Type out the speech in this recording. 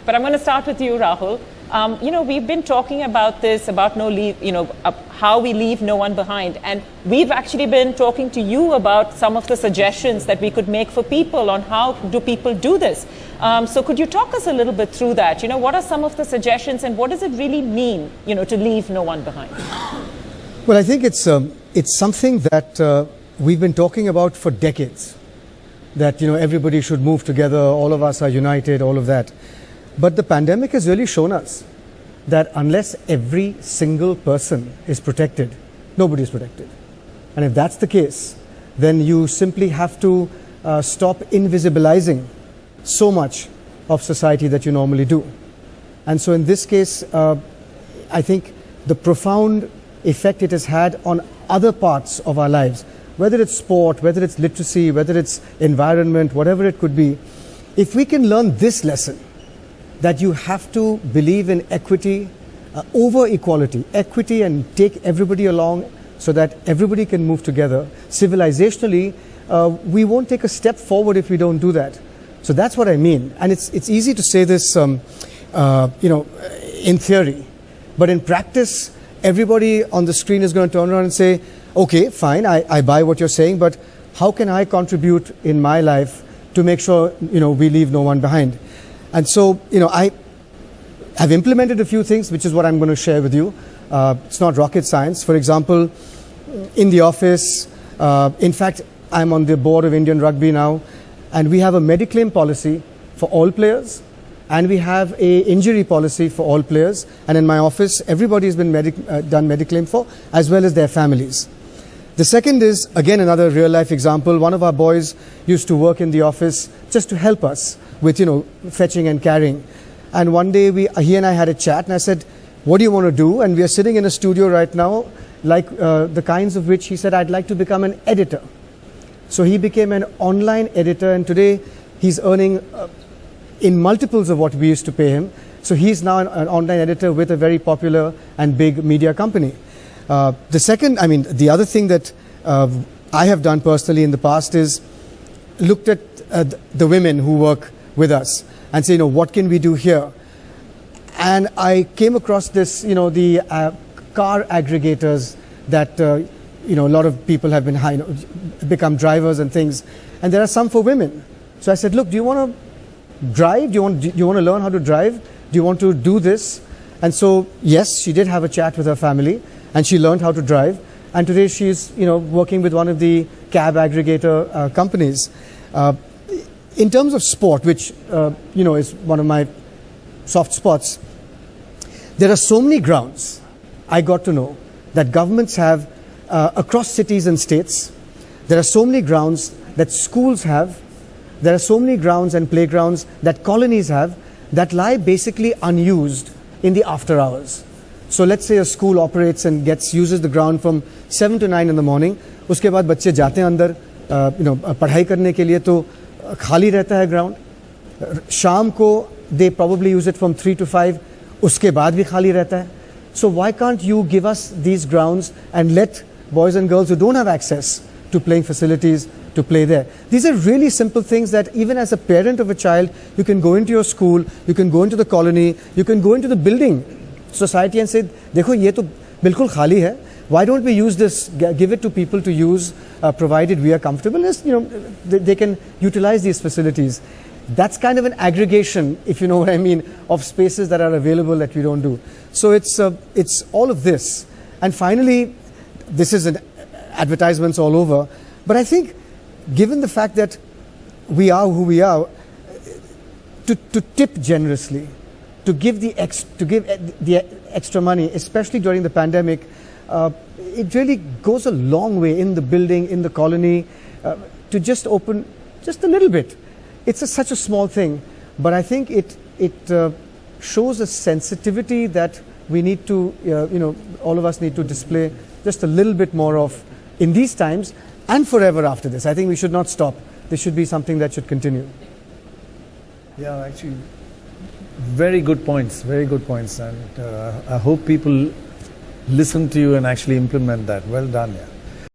But I'm going to start with you, Rahul. We've been talking about this, about how we leave no one behind. And we've actually been talking to you about some of the suggestions that we could make for people on how do people do this. So could you talk us a little bit through that? What are some of the suggestions and what does it really mean, to leave no one behind? Well, I think it's something that we've been talking about for decades. That, everybody should move together, all of us are united, all of that. But the pandemic has really shown us that unless every single person is protected, nobody is protected. And if that's the case, then you simply have to stop invisibilizing so much of society that you normally do. And so in this case, I think the profound effect it has had on other parts of our lives, whether it's sport, whether it's literacy, whether it's environment, whatever it could be, if we can learn this lesson, that you have to believe in equity over equality, equity and take everybody along so that everybody can move together. Civilisationally, we won't take a step forward if we don't do that. So that's what I mean. And it's easy to say this, in theory, but in practice, everybody on the screen is going to turn around and say, okay, fine, I buy what you're saying, but how can I contribute in my life to make sure, we leave no one behind? And so, I have implemented a few things, which is what I'm going to share with you. It's not rocket science. For example, in the office, in fact, I'm on the board of Indian Rugby now, and we have a mediclaim policy for all players, and we have a injury policy for all players. And in my office, everybody has been done mediclaim for, as well as their families. The second is, again, another real-life example. One of our boys used to work in the office just to help us with, fetching and carrying. And one day, he and I had a chat, and I said, what do you want to do? And we are sitting in a studio right now, like the kinds of which he said, I'd like to become an editor. So he became an online editor, and today he's earning in multiples of what we used to pay him. So he's now an online editor with a very popular and big media company. The other thing that I have done personally in the past is looked at the women who work with us and say, what can we do here? And I came across this, the car aggregators that, a lot of people have been become drivers and things. And there are some for women. So I said, look, do you want to drive? Do you want to learn how to drive? Do you want to do this? And so, yes, she did have a chat with her family and she learned how to drive. And today she's, working with one of the cab aggregator companies. In terms of sport, which, is one of my soft spots, there are so many grounds I got to know that governments have across cities and states. There are so many grounds that schools have. There are so many grounds and playgrounds that colonies have that lie basically unused in the after hours. So let's say a school operates and uses the ground from 7 to 9 in the morning. उसके बाद बच्चे जाते हैं अंदर, पढ़ाई करने के लिए तो खाली रहता है ग्राउंड. शाम को they probably use it from 3 to 5. उसके बाद भी खाली रहता है. So why can't you give us these grounds and let boys and girls who don't have access to playing facilities to play there? These are really simple things that even as a parent of a child, you can go into your school, you can go into the colony, you can go into the building society and say, देखो ये तो बिल्कुल खाली है. Why don't we use this, give it to people to use, provided we are comfortable? They can utilize these facilities. That's kind of an aggregation, if you know what I mean, of spaces that are available that we don't do. So it's all of this. And finally, this is advertisements all over. But I think, given the fact that we are who we are, to tip generously, to give the extra money, especially during the pandemic, it really goes a long way in the building, in the colony, to just open just a little bit. It's such a small thing, but I think it shows a sensitivity that we need to, all of us need to display just a little bit more of in these times and forever after this. I think we should not stop. This should be something that should continue. Yeah, actually, very good points, and I hope people listen to you and actually implement that. Well done, yeah.